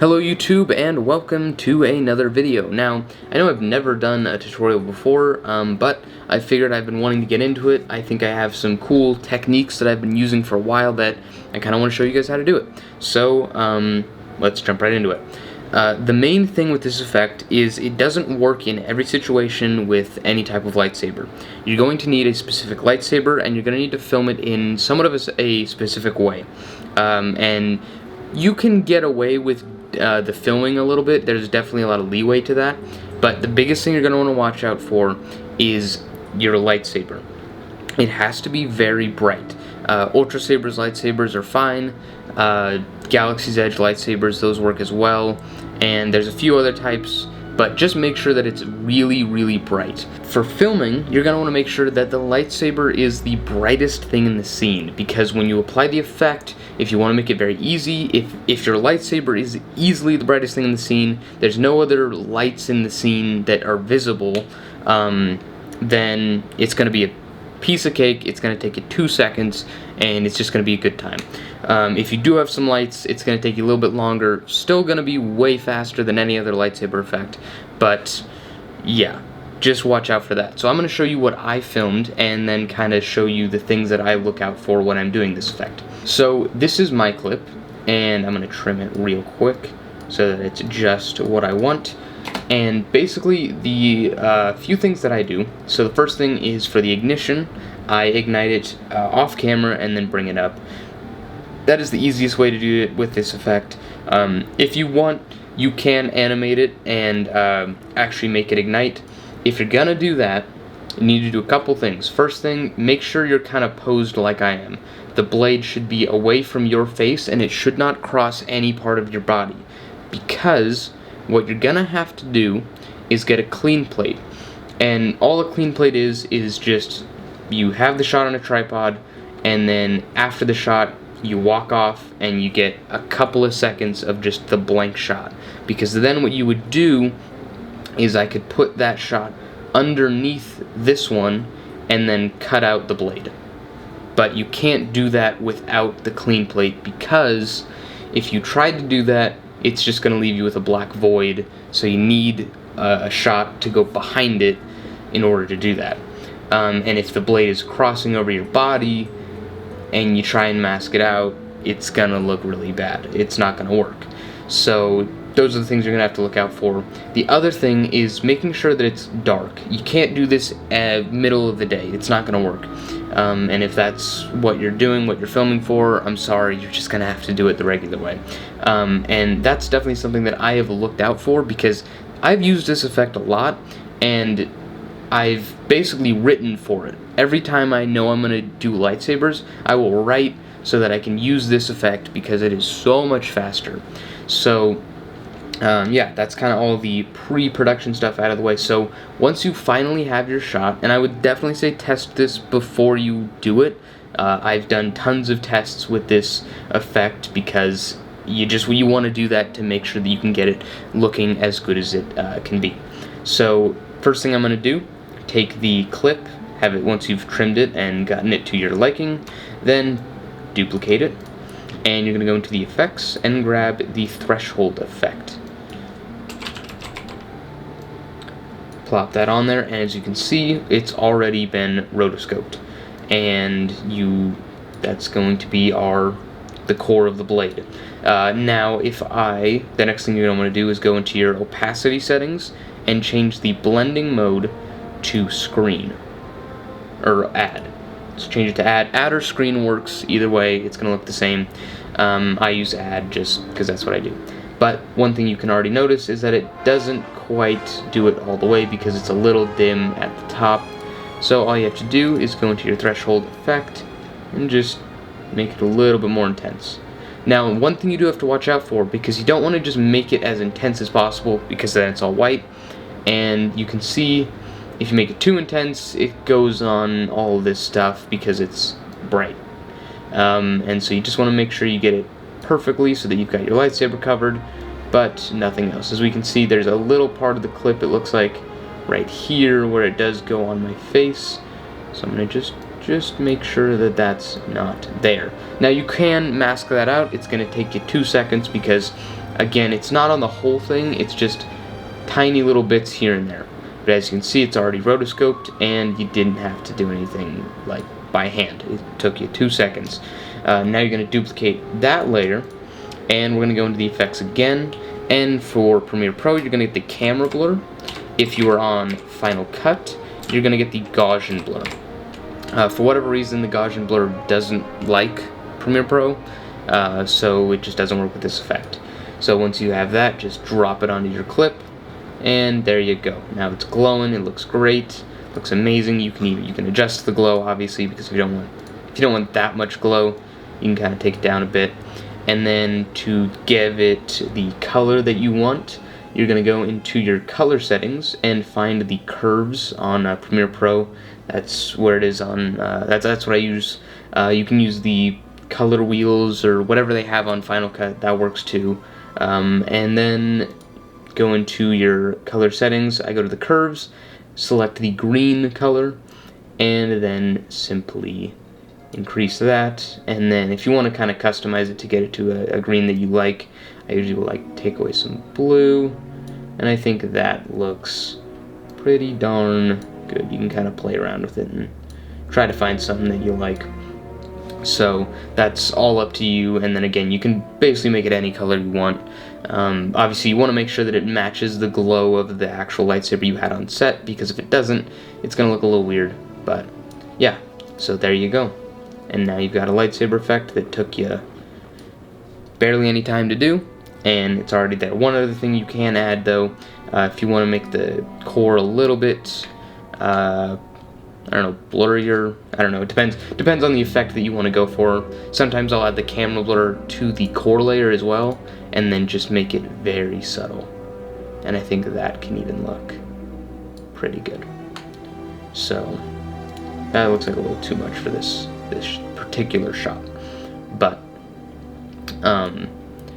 Hello YouTube and welcome to another video. Now, I know I've never done a tutorial before, but I figured I've been wanting to get into it. I think I have some cool techniques that I've been using for a while that I kind of want to show you guys how to do it. So, let's jump right into it. The main thing with this effect is it doesn't work in every situation with any type of lightsaber. You're going to need a specific lightsaber and you're going to need to film it in somewhat of a specific way. And you can get away with the filming a little bit. There's definitely a lot of leeway to that, but the biggest thing you're going to want to watch out for is your lightsaber. It has to be very bright. Ultra Sabers lightsabers are fine. Galaxy's Edge lightsabers, those work as well, and there's a few other types, but just make sure that it's really bright. For filming, you're going to want to make sure that the lightsaber is the brightest thing in the scene, because when you apply the effect, if you want to make it very easy, if your lightsaber is easily the brightest thing in the scene, there's no other lights in the scene that are visible, then it's going to be a piece of cake. It's going to take you 2 seconds, and it's just going to be a good time. If you do have some lights, it's going to take you a little bit longer. Still going to be way faster than any other lightsaber effect, but yeah, just watch out for that. So I'm going to show you what I filmed and then kind of show you the things that I look out for when I'm doing this effect. So this is my clip, and I'm going to trim it real quick so that it's just what I want. And basically the few things that I do, so the first thing is for the ignition, I ignite it off camera and then bring it up. That is the easiest way to do it with this effect. If you want, you can animate it and actually make it ignite. If you're gonna do that, you need to do a couple things. First thing, make sure you're kind of posed like I am. The blade should be away from your face and it should not cross any part of your body, because what you're gonna have to do is get a clean plate. And all a clean plate is just you have the shot on a tripod, and then after the shot you walk off and you get a couple of seconds of just the blank shot. Because then what you would do is I could put that shot underneath this one and then cut out the blade. But you can't do that without the clean plate, because if you tried to do that, it's just going to leave you with a black void. So you need a shot to go behind it in order to do that. And if the blade is crossing over your body and you try and mask it out, it's going to look really bad. It's not going to work. So those are the things you're going to have to look out for. The other thing is making sure that it's dark. You can't do this at middle of the day. It's not going to work. And if that's what you're doing, what you're filming for, I'm sorry, you're just going to have to do it the regular way. And that's definitely something that I have looked out for, because I've used this effect a lot, and I've basically written for it. Every time I know I'm going to do lightsabers, I will write so that I can use this effect, because it is so much faster. So yeah, that's kind of all the pre-production stuff out of the way. So once you finally have your shot, and I would definitely say test this before you do it. I've done tons of tests with this effect, because you want to do that to make sure that you can get it looking as good as it can be. So first thing I'm going to do, take the clip, have it once you've trimmed it and gotten it to your liking, then duplicate it, and you're going to go into the effects and grab the threshold effect. Plop that on there, and as you can see, it's already been rotoscoped, and that's going to be the core of the blade. Now the next thing you're going to want to do is go into your opacity settings and change the blending mode to screen, or add. So change it to add. Add or screen works, either way, it's going to look the same. I use add just because that's what I do. But one thing you can already notice is that it doesn't quite do it all the way, because it's a little dim at the top. So all you have to do is go into your threshold effect and just make it a little bit more intense. Now, one thing you do have to watch out for, because you don't want to just make it as intense as possible, because then it's all white, and you can see if you make it too intense, it goes on all of this stuff because it's bright. And so you just want to make sure you get it perfectly so that you've got your lightsaber covered, but nothing else. As we can see, there's a little part of the clip, it looks like right here, where it does go on my face. So I'm going to just make sure that that's not there. Now you can mask that out. It's going to take you 2 seconds, because Again, it's not on the whole thing, it's just tiny little bits here and there. But as you can see, it's already rotoscoped, and you didn't have to do anything like by hand. It took you 2 seconds. Now you're going to duplicate that layer, and we're going to go into the effects again. And for Premiere Pro, you're going to get the camera blur. If you are on Final Cut, you're going to get the Gaussian blur. For whatever reason, the Gaussian blur doesn't like Premiere Pro, so it just doesn't work with this effect. So once you have that, just drop it onto your clip, and there you go. Now it's glowing. It looks great. Looks amazing. You can adjust the glow, obviously, because if you don't want that much glow, you can kind of take it down a bit. And then to give it the color that you want, you're going to go into your color settings and find the curves on Premiere Pro. That's where it is on. That's what I use. You can use the color wheels or whatever they have on Final Cut. That works too. And then go into your color settings. I go to the curves, select the green color, and then simply increase that. And then if you want to kind of customize it to get it to a green that you like, I usually will like take away some blue, and I think that looks pretty darn good. You can kind of play around with it and try to find something that you like. So that's all up to you, and then again, you can basically make it any color you want. Obviously, you want to make sure that it matches the glow of the actual lightsaber you had on set, because if it doesn't, it's going to look a little weird. But yeah, so there you go. And now you've got a lightsaber effect that took you barely any time to do, and it's already there. One other thing you can add, though, if you want to make the core a little bit, I don't know, blurrier. I don't know. It depends on the effect that you want to go for. Sometimes I'll add the camera blur to the core layer as well, and then just make it very subtle. And I think that can even look pretty good. So that looks like a little too much for this particular shot, but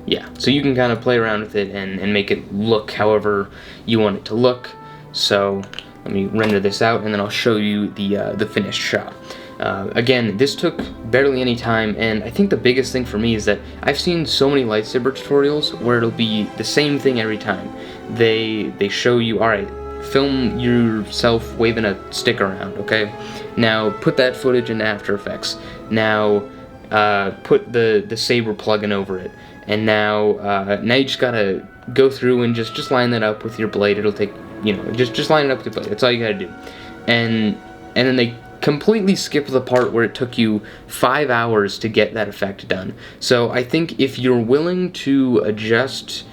yeah. So you can kind of play around with it and make it look however you want it to look. So let me render this out, and then I'll show you the finished shot. Again, this took barely any time, and I think the biggest thing for me is that I've seen so many lightsaber tutorials where it'll be the same thing every time. They show you, alright, film yourself waving a stick around, okay? Now put that footage in After Effects. Now put the saber plugin over it. And now you just gotta go through and just line that up with your blade. It'll take, just line it up with your blade. That's all you gotta do. And then they completely skip the part where it took you 5 hours to get that effect done. So I think if you're willing to adjust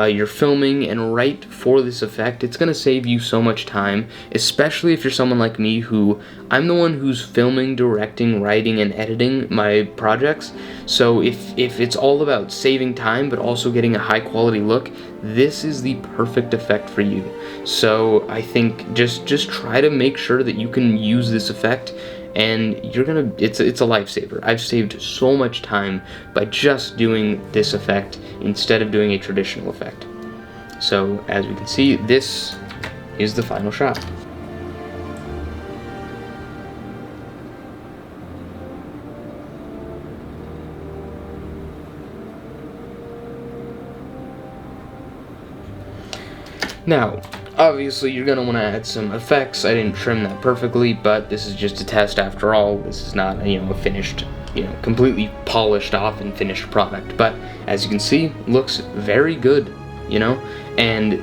your filming and write for this effect, it's going to save you so much time, especially if you're someone like me who, I'm the one who's filming, directing, writing, and editing my projects. So if it's all about saving time but also getting a high quality look, this is the perfect effect for you. So I think just try to make sure that you can use this effect, and it's a lifesaver. I've saved so much time by just doing this effect instead of doing a traditional effect. So as we can see, this is the final shot. Now, obviously you're going to want to add some effects. I didn't trim that perfectly, but this is just a test after all. This is not, a finished, completely polished off and finished product. But as you can see, looks very good, And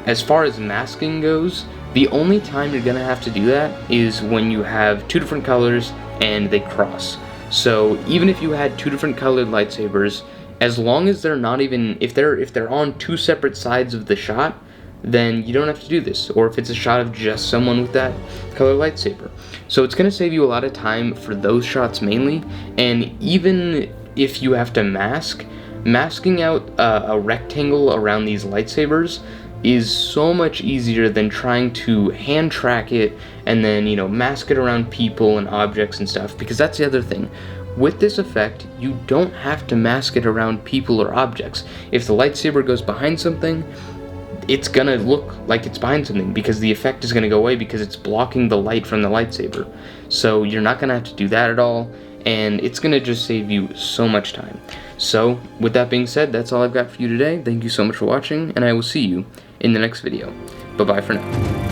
as far as masking goes, the only time you're going to have to do that is when you have two different colors and they cross. So even if you had two different colored lightsabers, as long as they're not even, if they're on two separate sides of the shot, then you don't have to do this. Or if it's a shot of just someone with that color lightsaber. So it's going to save you a lot of time for those shots mainly. And even if you have to masking out a rectangle around these lightsabers is so much easier than trying to hand track it and then, mask it around people and objects and stuff. Because that's the other thing. With this effect, you don't have to mask it around people or objects. If the lightsaber goes behind something, it's gonna look like it's behind something because the effect is gonna go away because it's blocking the light from the lightsaber. So you're not gonna have to do that at all. and it's gonna just save you so much time. So, with that being said, that's all I've got for you today. Thank you so much for watching, and I will see you in the next video. Bye-bye for now.